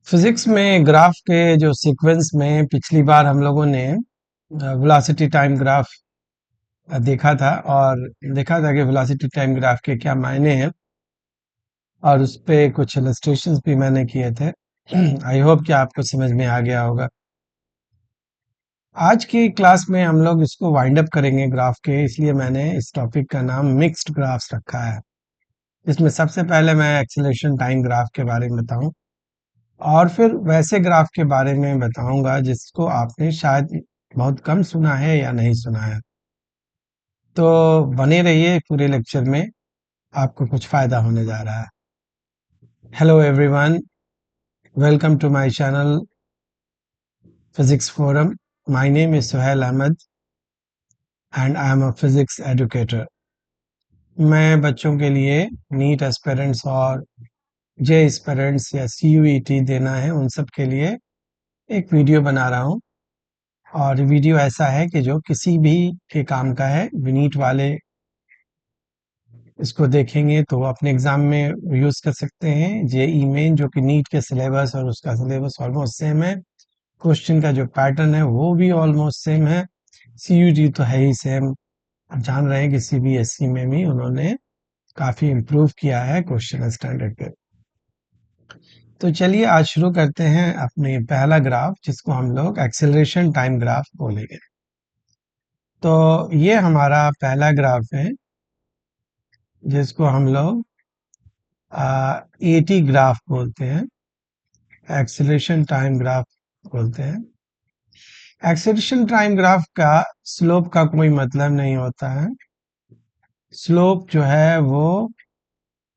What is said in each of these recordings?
Physics में graph के जो सीक्वेंस में पिछली बार हम लोगों ने वेलोसिटी टाइम ग्राफ देखा था और देखा था कि वेलोसिटी टाइम ग्राफ के क्या मायने हैं और उस पे कुछ इलस्ट्रेशंस भी मैंने किए थे। आई होप कि आपको समझ में आ गया होगा। आज की क्लास में हम लोग इसको वाइंड अप करेंगे ग्राफ के, इसलिए मैंने इस टॉपिक का नाम मिक्स्ड ग्राफ्स रखा है। इसमें सबसे पहले मैं एक्सेलरेशन टाइम ग्राफ के बारे में बताऊं और फिर वैसे ग्राफ के बारे में बताऊंगा जिसको आपने शायद बहुत कम सुना है या नहीं सुना है। तो बने रहिए पूरे लेक्चर में, आपको कुछ फायदा होने जा रहा है। Hello everyone, welcome to my channel physics forum. My name is Suhel Ahmed and I am a physics educator. मैं बच्चों के लिए नीट एस्पिरेंट्स और जे एस्पिरेंट्स या सीयूईटी देना है उन सब के लिए एक वीडियो बना रहा हूँ। और वीडियो ऐसा है कि जो किसी भी के काम का है। नीट वाले इसको देखेंगे तो अपने एग्जाम में यूज कर सकते हैं। जेई मेन जो कि नीट के सिलेबस और उसका सिलेबस ऑलमोस्ट सेम है। क्वेश्चन का जो पैटर्न है वो भी ऑलमोस्ट सेम है। सीयूटी तो है ही सेम। आप जान रहे हैं कि सीबीएसई में भी उन्होंने काफी इम्प्रूव किया है क्वेश्चन स्टैंडर्ड पे। तो चलिए आज शुरू करते हैं अपने पहला ग्राफ, जिसको हम लोग एक्सेलरेशन टाइम ग्राफ बोलेंगे। तो ये हमारा पहला ग्राफ है जिसको हम लोग एटी ग्राफ बोलते हैं, एक्सेलरेशन टाइम ग्राफ बोलते हैं। एक्सेलरेशन टाइम ग्राफ का स्लोप का कोई मतलब नहीं होता है। स्लोप जो है वो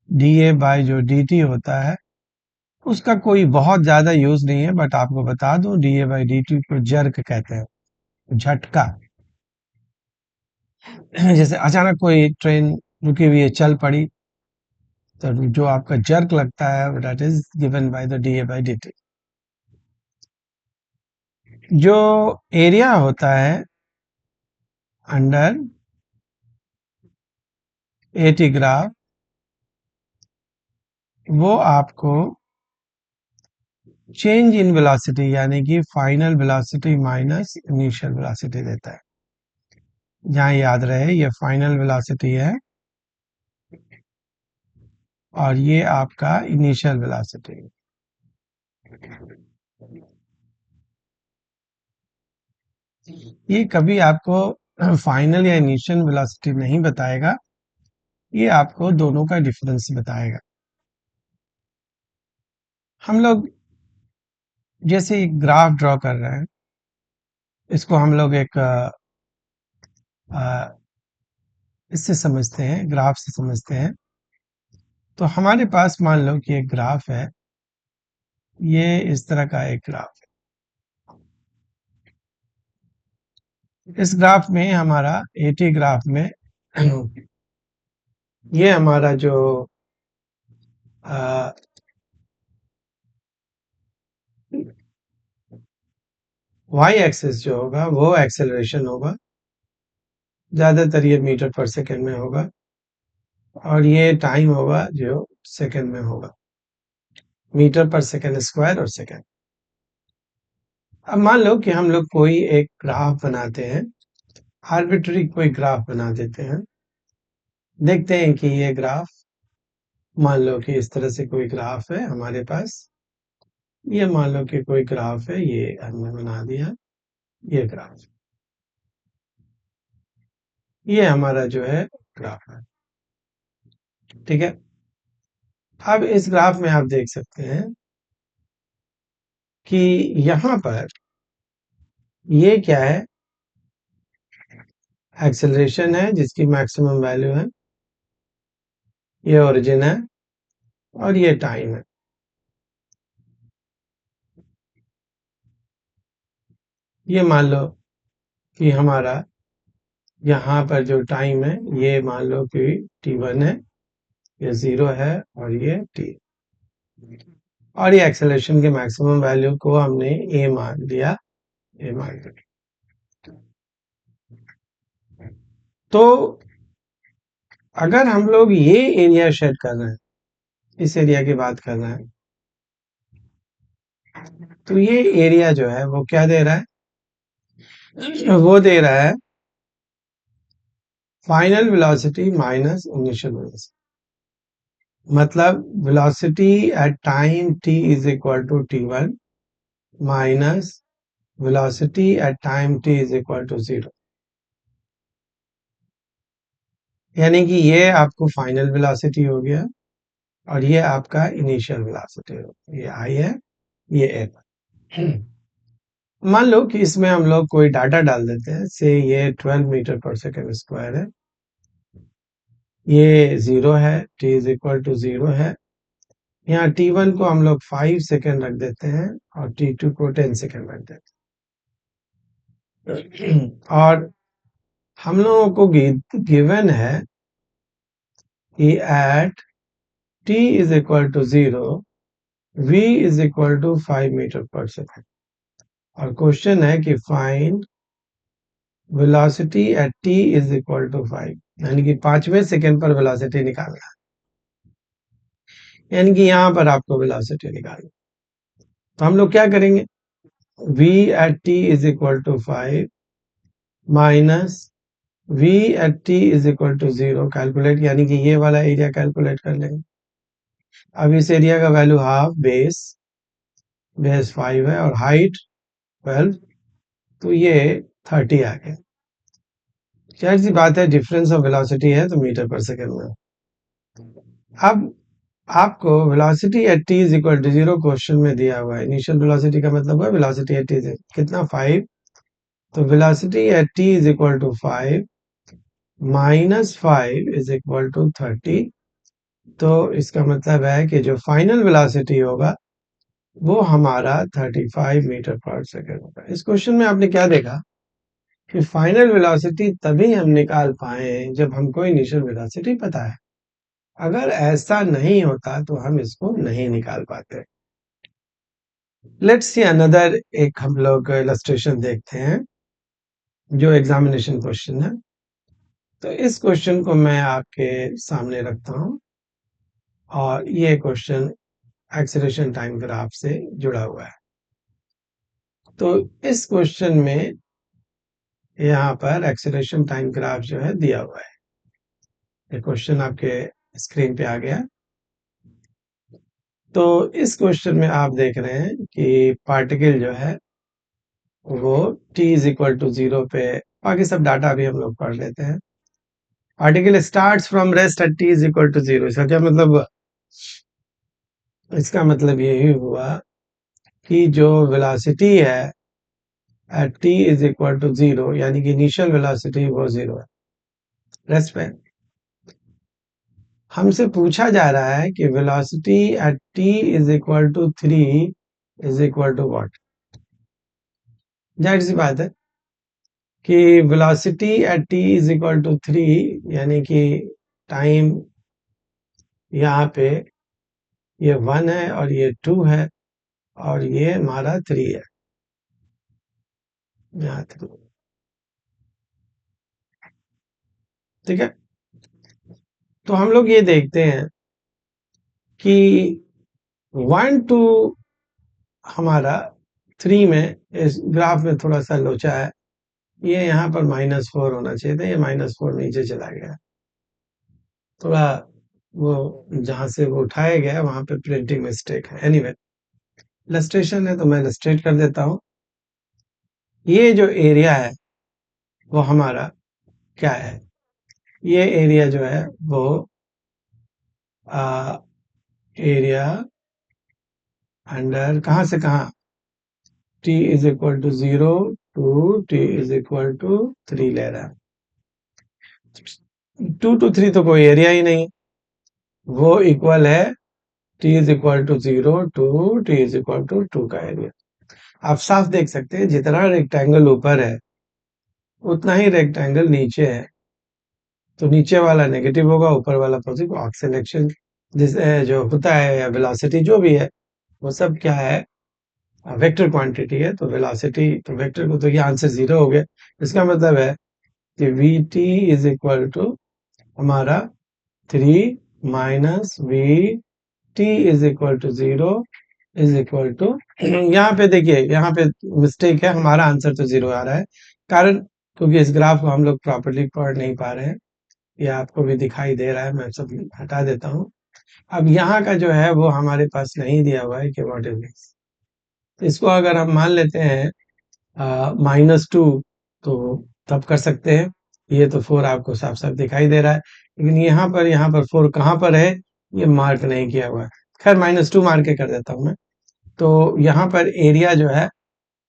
डी ए बाई जो डी टी होता है उसका कोई बहुत ज्यादा यूज नहीं है। बट आपको बता दूं, D A by D T को जर्क कहते हैं, झटका। जैसे अचानक कोई ट्रेन रुकी हुई है, चल पड़ी, तो जो आपका जर्क लगता है that is given by the D A by D T. जो एरिया होता है अंडर एटी ग्राफ, वो आपको चेंज इन वेलोसिटी यानी कि final velocity minus initial velocity देता है। जहां याद रहे ये फाइनल वेलोसिटी है और ये आपका इनिशियल वेलोसिटी है। ये कभी आपको फाइनल या इनिशियल वेलोसिटी नहीं बताएगा, ये आपको दोनों का डिफरेंस बताएगा। हम लोग जैसे एक ग्राफ ड्रॉ कर रहे हैं, इसको हम लोग एक इससे समझते हैं, ग्राफ से समझते हैं। तो हमारे पास मान लो कि एक ग्राफ है, ये इस तरह का एक ग्राफ है। इस ग्राफ में हमारा एटी ग्राफ में ये हमारा जो वाई एक्सिस जो होगा वो एक्सेलरेशन होगा, ज्यादातर ये मीटर पर सेकंड में होगा, और ये टाइम होगा जो सेकंड में होगा, मीटर पर सेकंड स्क्वायर और सेकंड। अब मान लो कि हम लोग कोई एक ग्राफ बनाते हैं, आर्बिट्री कोई ग्राफ बना देते हैं। देखते हैं कि ये ग्राफ, मान लो कि इस तरह से कोई ग्राफ है हमारे पास। ये मान लो कि कोई ग्राफ है, ये हमने बना दिया, ये ग्राफ, ये हमारा जो है ग्राफ है। ठीक है। अब इस ग्राफ में आप देख सकते हैं कि यहां पर ये क्या है, एक्सेलरेशन है जिसकी मैक्सिमम वैल्यू है, ये ओरिजिन है और ये टाइम है। ये मान लो कि हमारा यहाँ पर जो टाइम है, ये मान लो कि t1 है, ये 0 है और ये t, और ये एक्सेलरेशन के मैक्सिमम वैल्यू को हमने a मान लिया, a मान लिया। तो अगर हम लोग ये एरिया शेड कर रहे हैं, इस एरिया की बात कर रहे हैं, तो ये एरिया जो है वो क्या दे रहा है, वो दे रहा है final velocity minus initial velocity. मतलब velocity at time t is equal to t1 minus velocity at time t is equal to 0। यानी कि ये आपको फाइनल वेलोसिटी हो गया और ये आपका इनिशियल वेलोसिटी हो गया। ये आई है, ये ए। मान लो कि इसमें हम लोग कोई डाटा डाल देते हैं, से ये 12 मीटर पर सेकेंड स्क्वायर है, ये 0 है, t इज इक्वल टू 0 है। यहाँ t1 को हम लोग 5 सेकेंड रख देते हैं और t2 को 10 सेकेंड रख देते हैं। और हम लोगों को गिवन है कि at t is equal to 0 v is equal to 5 meter per second. और क्वेश्चन है कि find velocity at t is equal to 5, यानी कि 5वें सेकेंड पर वेलोसिटी निकालना है, यानी कि यहां पर आपको वेलोसिटी निकालनी। तो हम लोग क्या करेंगे, v at t is equal to 5 minus v at t is equal to 0 calculate, यानी कि ये वाला एरिया कैलकुलेट कर लेंगे। अब इस एरिया का वैल्यू हाफ बेस 5 है और हाइट 12, तो ये 30 आ गया। जाहिर सी बात है डिफरेंस ऑफ वेलोसिटी है तो मीटर पर सेकेंड में। अब आपको velocity at t is equal to 0 question में दिया हुआ है। इनिशियल वेलोसिटी का मतलब है वेलोसिटी एट t कितना 5, तो velocity at t is equal to 5 minus 5 is equal to 30। तो इसका मतलब है कि जो फाइनल वेलोसिटी होगा वो हमारा 35 मीटर पर सेकेंड होगा। इस क्वेश्चन में आपने क्या देखा कि फाइनल वेलोसिटी तभी हम निकाल पाए जब हमको इनिशियल वेलोसिटी पता है। अगर ऐसा नहीं होता तो हम इसको नहीं निकाल पाते। लेट्स सी अनदर, एक हम लोग इलस्ट्रेशन देखते हैं जो एग्जामिनेशन क्वेश्चन है। तो इस क्वेश्चन को मैं आपके सामने रखता हूं और ये क्वेश्चन एक्सीलरेशन टाइम ग्राफ से जुड़ा हुआ है। तो इस क्वेश्चन में यहाँ पर एक्सीलरेशन टाइम ग्राफ जो है दिया हुआ है। ये क्वेश्चन आपके स्क्रीन पे आ गया। तो इस क्वेश्चन में आप देख रहे हैं कि पार्टिकल जो है वो t इज इक्वल टू 0 पे, बाकी सब डाटा भी हम लोग पढ़ लेते हैं। Particle starts from rest at t is equal to 0। इसका क्या मतलब हुआ? इसका मतलब यही हुआ कि जो वेलोसिटी है at t is equal to 0, यानी कि इनिशियल वेलोसिटी वो 0 है रेस्ट पे। हमसे पूछा जा रहा है कि velocity at t is equal to 3 is equal to what. जाहिर सी बात है कि velocity at t is equal to 3, यानी कि टाइम यहाँ पे ये 1 है और ये 2 है और ये हमारा 3 है, यहाँ 3। ठीक है, तो हम लोग ये देखते हैं कि 1 टू हमारा 3 में इस ग्राफ में थोड़ा सा लोचा है। ये यहाँ पर -4 होना चाहिए था, ये -4 नीचे चला गया। थोड़ा वो जहां से वो उठाया गया वहां पे प्रिंटिंग मिस्टेक है। एनीवे, इलस्ट्रेशन है तो मैं इलस्ट्रेट कर देता हूँ। ये जो एरिया है वो हमारा क्या है, ये एरिया जो है वो एरिया अंडर कहाँ से कहाँ, t is equal to 0 to t is equal to 3 ले रहा है। 2 टू 3 तो कोई एरिया ही नहीं है, वो इक्वल है t is equal to 0 to t is equal to 2 का एरिया। आप साफ देख सकते हैं जितना रेक्टेंगल ऊपर है उतना ही रेक्टेंगल नीचे है। तो नीचे वाला नेगेटिव होगा, ऊपर वाला पॉजिटिव। एक्सेलरेशन जिस जो होता है या वेलोसिटी जो भी है वो सब क्या है, वेक्टर क्वांटिटी है। तो वेलोसिटी तो वेक्टर को, तो ये आंसर 0 हो गया। इसका मतलब है कि V T is equal to हमारा 3 minus V T is equal to 0 is equal to, यहाँ पे देखिए, यहाँ पे मिस्टेक है, हमारा आंसर तो 0 आ रहा है। कारण, क्योंकि इस ग्राफ को हम लोग प्रॉपर्ली पढ़ नहीं पा रहे हैं। ये आपको भी दिखाई दे रहा है, मैं सब हटा देता हूँ। अब यहाँ का जो है वो हमारे पास नहीं दिया हुआ है कि व्हाट इज दिस। इसको अगर हम मान लेते हैं -2, तो तब कर सकते हैं। ये तो 4 आपको साफ साफ दिखाई दे रहा है, लेकिन यहाँ पर 4 कहाँ पर है, ये मार्क नहीं किया हुआ है। खैर -2 मार के कर देता हूँ मैं। तो यहाँ पर एरिया जो है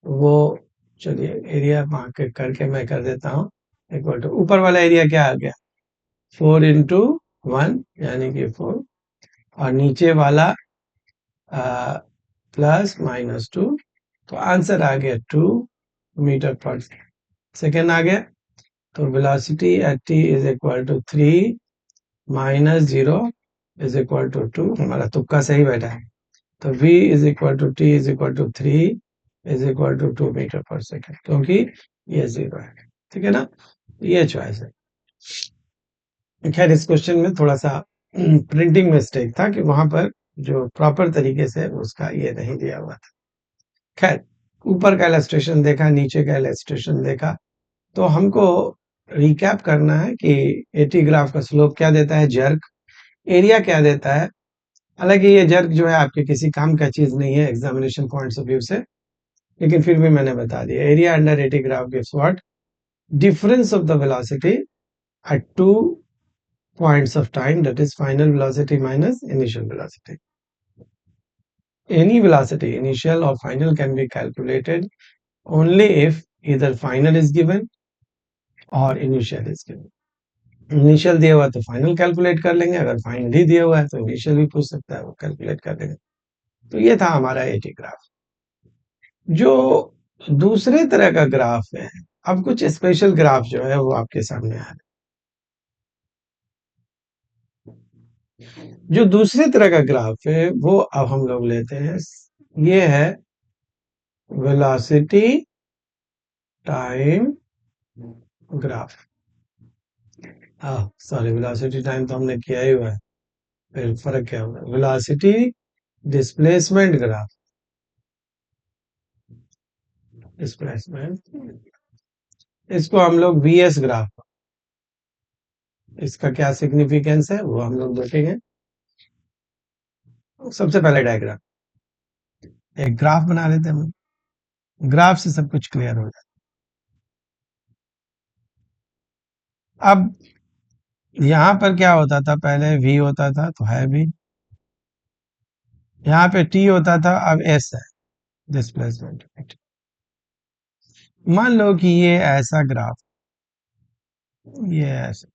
वो, चलिए एरिया मार्क करके मैं कर देता हूँ इक्वल टू, ऊपर वाला एरिया क्या आ गया, 4 × 1 यानी कि 4, और नीचे वाला +-2, तो आंसर आ गया 2 मीटर पर सेकेंड आ गया। तो velocity at t is equal to 3 - 0 is equal to 2, हमारा तुक्का सही बैठा है। तो v is equal to t is equal to 3 is equal to 2 metre per second, क्योंकि ये 0 है। ठीक है ना, ये चॉइस है। खैर इस क्वेश्चन में थोड़ा सा प्रिंटिंग मिस्टेक था कि वहां पर जो प्रॉपर तरीके से उसका ये नहीं दिया हुआ था। खैर, ऊपर का इलस्ट्रेशन देखा, नीचे का इलस्ट्रेशन देखा, तो हमको रिकैप करना है कि एटी ग्राफ का स्लोप क्या देता है, जर्क, एरिया क्या देता है। हालांकि ये जर्क जो है आपके किसी काम का चीज नहीं है एग्जामिनेशन पॉइंट्स ऑफ व्यू से, लेकिन फिर भी मैंने बता दिया। Area under eighty graph gives what, difference of the velocity at 2 points of time, that is final velocity minus initial velocity. Any velocity, initial or final, can be calculated only if either final is given or initial is given. Initial दिया हुआ है तो final calculate कर लेंगे, अगर final ही दिया हुआ है तो इनिशियल भी पूछ सकता है, वो कैलकुलेट कर लेंगे। तो ये था हमारा एटी ग्राफ। जो दूसरे तरह का ग्राफ है, अब कुछ स्पेशल ग्राफ जो है वो आपके सामने आ रहा है। जो दूसरे तरह का ग्राफ है वो अब हम लोग लेते हैं, ये है वेलोसिटी टाइम ग्राफ। हाँ सॉरी, वेलोसिटी टाइम तो हमने किया ही हुआ है, फिर फर्क क्या होगा, वेलोसिटी डिस्प्लेसमेंट ग्राफ। डिस्प्लेसमेंट, इसको हम लोग वीएस ग्राफ, इसका क्या सिग्निफिकेंस है वो हम लोग देखेंगे। सबसे पहले डायग्राम, एक ग्राफ बना लेते हैं हम, ग्राफ से सब कुछ क्लियर हो जाए। अब यहाँ पर क्या होता था, पहले v होता था तो है v, यहाँ पे t होता था, अब s है डिस्प्लेसमेंट। मान लो कि ये ऐसा ग्राफ, ये ऐसा,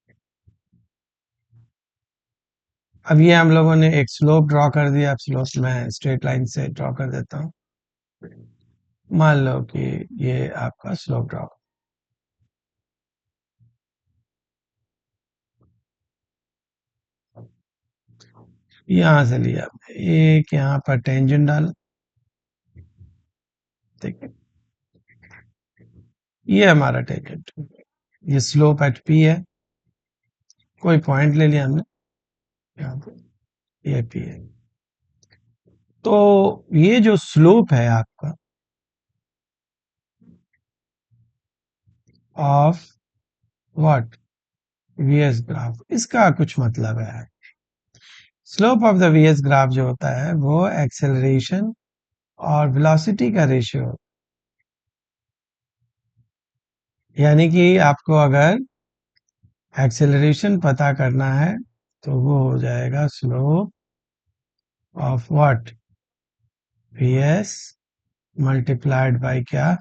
अब ये हम लोगों ने एक स्लोप ड्रॉ कर दिया। अब स्लोप मैं स्ट्रेट लाइन से ड्रॉ कर देता हूँ। मान लो कि ये आपका स्लोप ड्रॉ, यहां से लिया एक, यहाँ पर टेंजेंट डाला, ठीक है, ये हमारा टेंजेंट, ये स्लोप एट पी है, कोई पॉइंट ले लिया हमने यहाँ पे, ये पी है। तो ये जो स्लोप है आपका ऑफ व्हाट, वीएस ग्राफ, इसका कुछ मतलब है। Slope of the VS graph जो होता है वो एक्सेलरेशन और वेलोसिटी का रेशियो, यानी कि आपको अगर एक्सेलरेशन पता करना है तो वो हो जाएगा slope of what, VS multiplied by क्या,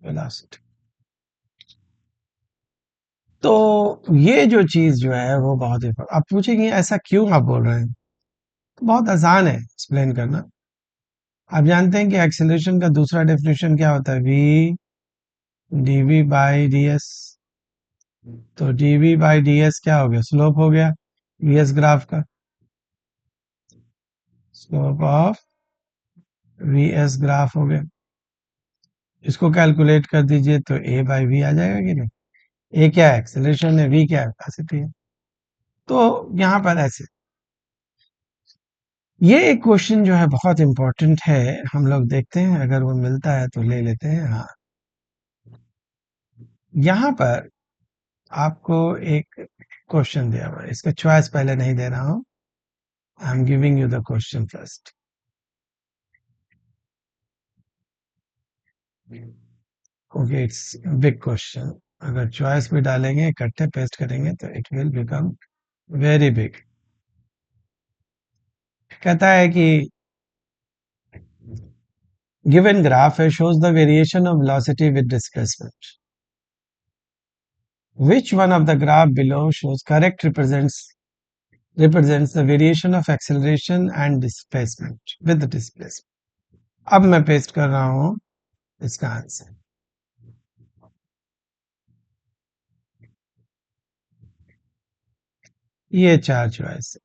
वेलोसिटी। तो ये जो चीज जो है वो बहुत ही, आप पूछेंगे ऐसा क्यों आप बोल रहे हैं, तो बहुत आसान है एक्सप्लेन करना। आप जानते हैं कि एक्सेलरेशन का दूसरा डेफिनेशन क्या होता है, V DV by D S. तो डीवी बाई डी एस क्या हो गया, स्लोप हो गया वीएस ग्राफ का, स्लोप ऑफ वीएस ग्राफ हो गया। इसको कैलकुलेट कर दीजिए तो ए बाई वी आ जाएगा कि नहीं। ए क्या है, एक्सेलरेशन है, वी क्या है, वेलोसिटी है। तो यहाँ पर ऐसे ये एक क्वेश्चन जो है बहुत इंपॉर्टेंट है, हम लोग देखते हैं, अगर वो मिलता है तो ले लेते हैं। हाँ, यहाँ पर आपको एक क्वेश्चन दिया हुआ है, इसका चॉइस पहले नहीं दे रहा हूँ, I am giving you the question first. Okay, it's big question, अगर चॉइस भी डालेंगे इकट्ठे पेस्ट करेंगे तो it will become very big. कहता है कि given graph shows the variation of velocity with displacement. Which one of the graph below shows correct represents the variation of acceleration and displacement with the displacement. अब मैं paste कर रहा हूं इसका answer. ये चार चॉइस।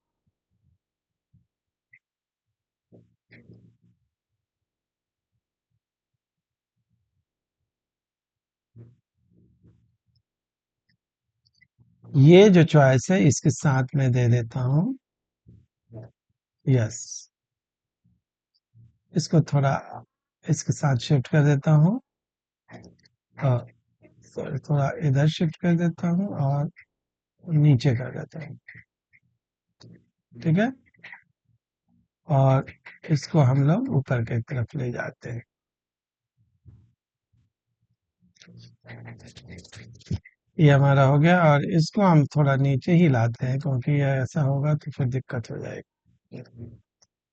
ये जो चॉइस है इसके साथ में दे देता हूं यस, इसको थोड़ा इसके साथ शिफ्ट कर देता हूं और थोड़ा इधर शिफ्ट कर देता हूं और नीचे कर देता हूं। ठीक है, और इसको हम लोग ऊपर की तरफ ले जाते हैं। ये हमारा हो गया और इसको हम थोड़ा नीचे ही लाते हैं, क्योंकि ये ऐसा होगा तो फिर दिक्कत हो जाएगी।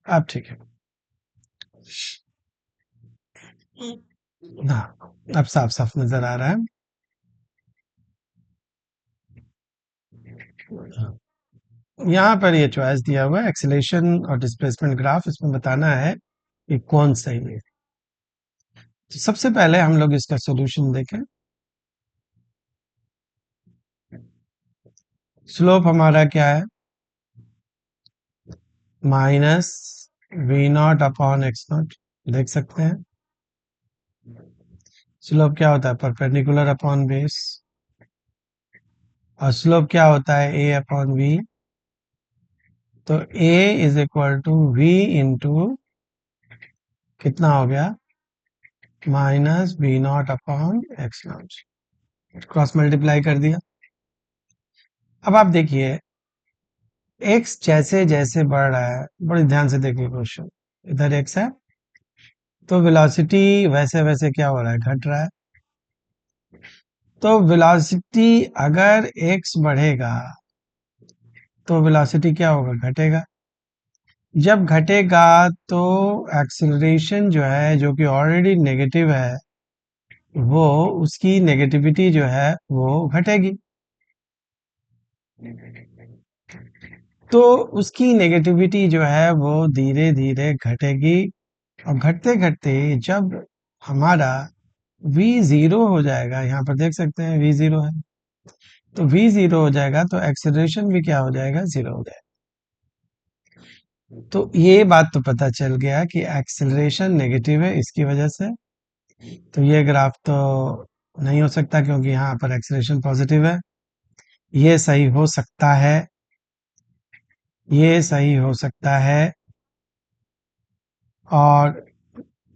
अब ठीक है, हाँ, अब साफ साफ नजर आ रहा है। यहाँ पर ये चॉइस दिया हुआ है एक्सेलेरेशन और डिस्प्लेसमेंट ग्राफ, इसमें बताना है कि कौन सही है। तो सबसे पहले हम लोग इसका सॉल्यूशन देखें। स्लोप हमारा क्या है, minus V naught upon X naught, देख सकते हैं। स्लोप क्या होता है, परपेंडिकुलर अपॉन बेस। और स्लोप क्या होता है, ए अपॉन वी। तो A is equal to V into कितना हो गया, minus V naught upon X naught, cross multiply कर दिया। अब आप देखिए एक्स जैसे जैसे बढ़ रहा है, बड़ी ध्यान से देखिए क्वेश्चन, इधर एक्स है तो वेलोसिटी वैसे वैसे क्या हो रहा है, घट रहा है। तो वेलोसिटी अगर एक्स बढ़ेगा तो वेलोसिटी क्या होगा, घटेगा। जब घटेगा तो एक्सेलरेशन जो है, जो कि ऑलरेडी नेगेटिव है, वो उसकी नेगेटिविटी जो है वो घटेगी। तो उसकी नेगेटिविटी जो है वो धीरे धीरे घटेगी, और घटते घटते जब हमारा v जीरो हो जाएगा, यहाँ पर देख सकते हैं v जीरो है, तो v जीरो हो जाएगा तो एक्सेलरेशन भी क्या हो जाएगा, जीरो हो जाएगा। तो ये बात तो पता चल गया कि एक्सेलरेशन नेगेटिव है इसकी वजह से। तो ये ग्राफ तो नहीं हो सकता, क्योंकि यहाँ पर एक्सेलरेशन पॉजिटिव है। ये सही हो सकता है, ये सही हो सकता है, और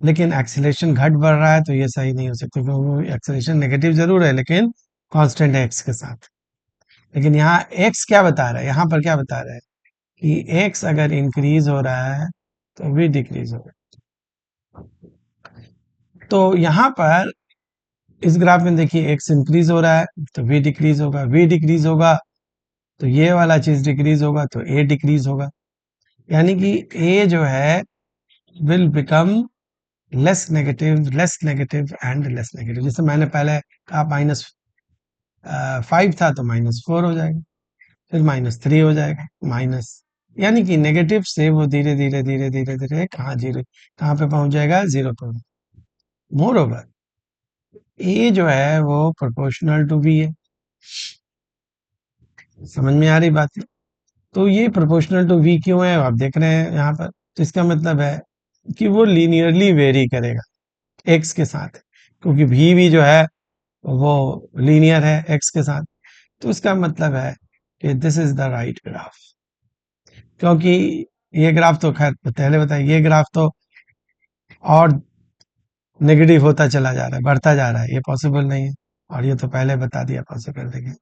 लेकिन एक्सेलरेशन घट बढ़ रहा है तो ये सही नहीं हो सकता, क्योंकि एक्सेलरेशन नेगेटिव जरूर है लेकिन कांस्टेंट है एक्स के साथ। लेकिन यहाँ एक्स क्या बता रहा है, यहाँ पर क्या बता रहा है कि एक्स अगर इंक्रीज हो रहा है तो भी डिक्रीज होगा। तो यहाँ पर इस ग्राफ में देखिए एक्स इंक्रीज हो रहा है तो वी डिक्रीज होगा, वी डिक्रीज होगा तो ये वाला चीज डिक्रीज होगा तो ए डिक्रीज होगा। यानी कि ए जो है will become less negative and less negative. जैसे मैंने पहले कहा माइनस 5 था तो -4 हो जाएगा, फिर -3 हो जाएगा, माइनस, यानी कि नेगेटिव से वो धीरे धीरे धीरे धीरे धीरे कहाँ जीरो, कहाँ पे पहुंच जाएगा, जीरो पे। मोर ओवर ए जो है वो प्रोपोर्शनल टू बी है, समझ में आ रही बात है। तो ये प्रोपोर्शनल टू वी क्यों है, आप देख रहे हैं यहाँ पर, तो इसका मतलब है कि वो लीनियरली वेरी करेगा एक्स के साथ, क्योंकि भी जो है वो लीनियर है एक्स के साथ। तो इसका मतलब है कि this is the right graph, क्योंकि ये ग्राफ तो खैर पहले बताइए, ये ग्राफ तो और नेगेटिव होता चला जा रहा है, बढ़ता जा रहा है, ये पॉसिबल नहीं है। और ये तो पहले बता दिया पॉसिबल नहीं है।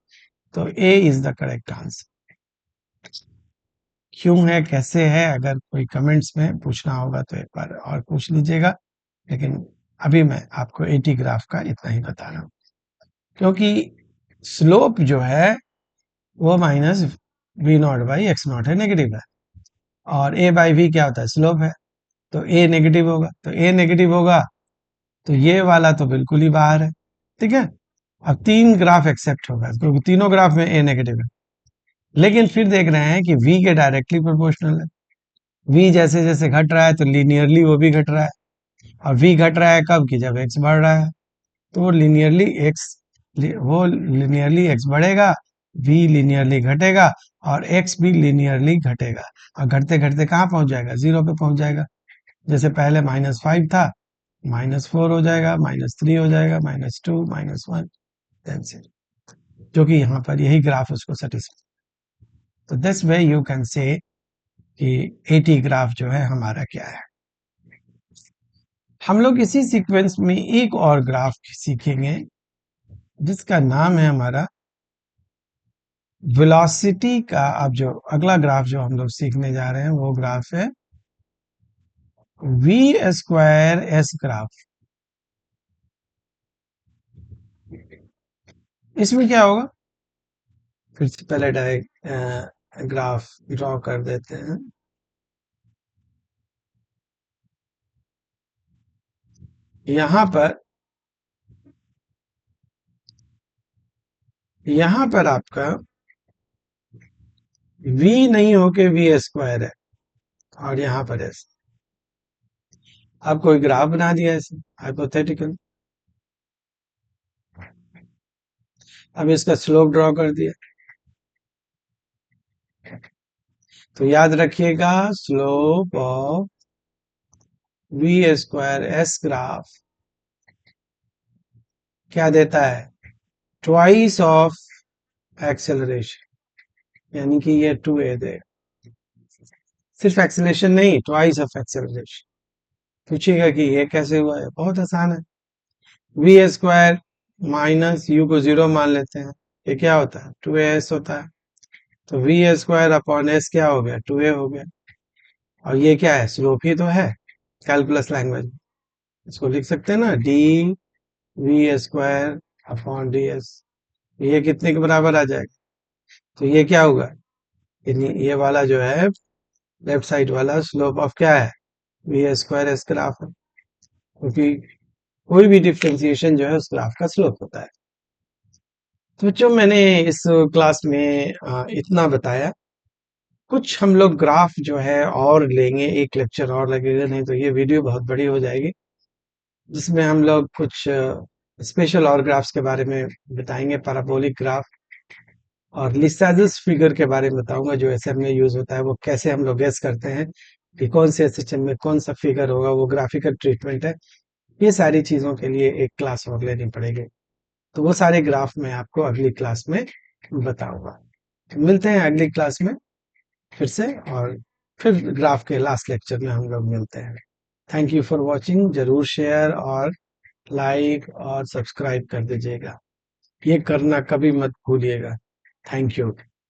तो A is the correct answer. क्यों है, कैसे है, अगर कोई कमेंट्स में पूछना होगा तो एक बार और पूछ लीजिएगा। लेकिन अभी मैं आपको एटी ग्राफ का इतना ही बता रहा हूँ, क्योंकि स्लोप जो है वो minus V not by X not है, नेगेटिव है। और ए बाई वी क्या होता है, स्लोप है। तो ए नेगेटिव होगा, तो ए नेगेटिव होगा तो ये वाला तो बिल्कुल ही बाहर है। ठीक है। अब तीन ग्राफ एक्सेप्ट होगा, क्योंकि तीनों ग्राफ में ए नेगेटिव है। लेकिन फिर देख रहे हैं कि v के डायरेक्टली प्रोपोर्शनल है। v जैसे जैसे घट रहा है तो लीनियरली वो भी घट रहा है। और v घट रहा है कब, कि जब x बढ़ रहा है। तो वो लिनियरली x बढ़ेगा, v लिनियरली घटेगा, और x भी लिनियरली घटेगा। और घटते घटते कहाँ पहुंच जाएगा, जीरो पे पहुंच जाएगा। जैसे पहले -5 था, -4 हो जाएगा, -3 हो जाएगा, -2, -1, जो कि यहाँ पर यही ग्राफ उसको सेटिस्फाई। तो this way you can say कि एटी ग्राफ जो है हमारा क्या है। हम लोग इसी सीक्वेंस में एक और ग्राफ सीखेंगे, जिसका नाम है हमारा वेलोसिटी का। अब जो अगला ग्राफ जो हम लोग सीखने जा रहे हैं वो ग्राफ है वी स्क्वायर एस ग्राफ। इसमें क्या होगा, फिर से पहले डायरेक्ट ग्राफ ड्रॉ कर देते हैं। यहां पर आपका v नहीं होके वी स्क्वायर है, और यहां पर एस। अब कोई ग्राफ बना दिया ऐसे हाइपोथेटिकल। अब इसका स्लोप ड्रॉ कर दिया। तो याद रखिएगा, slope of V square S graph क्या देता है, ट्वाइस ऑफ एक्सेलरेशन, यानी कि ये 2a दे। सिर्फ एक्सेलरेशन नहीं, ट्वाइस ऑफ एक्सेलरेशन। पूछिएगा कि ये कैसे हुआ है, बहुत आसान है। वी स्क्वायर माइनस यू को जीरो मान लेते हैं, ये क्या होता है, 2as होता है। तो वी स्क्वायर अपॉन एस क्या हो गया, 2a हो गया। और ये क्या है, स्लोप ही तो है। कैलकुलस लैंग्वेज इसको लिख सकते हैं ना, D V square upon D S. ये कितने के बराबर आ जाएगा, तो ये क्या होगा, ये वाला जो है लेफ्ट साइड वाला स्लोप ऑफ क्या है, वी स्क्वायर एस ग्राफ है। क्योंकि कोई भी डिफरेंशिएशन जो है उस ग्राफ का स्लोप होता है। तो बच्चों, मैंने इस क्लास में इतना बताया। कुछ हम लोग ग्राफ जो है और लेंगे, एक लेक्चर और लगेगा, नहीं तो ये वीडियो बहुत बड़ी हो जाएगी, जिसमें हम लोग कुछ स्पेशल और ग्राफ्स के बारे में बताएंगे, पैराबोलिक ग्राफ। और लिसाजस फिगर के बारे में बताऊंगा, जो एसएम में यूज होता है, वो कैसे हम लोग गेस करते हैं कि कौन से एसएम में कौन सा फिगर होगा, वो ग्राफिकल ट्रीटमेंट है। ये सारी चीजों के लिए एक क्लास और लेनी पड़ेगी। तो वो सारे ग्राफ मैं आपको अगली क्लास में बताऊंगा। मिलते हैं अगली क्लास में फिर से, और फिर ग्राफ के लास्ट लेक्चर में हम लोग मिलते हैं। Thank you for watching. जरूर शेयर और लाइक और सब्सक्राइब कर दीजिएगा, ये करना कभी मत भूलिएगा। Thank you.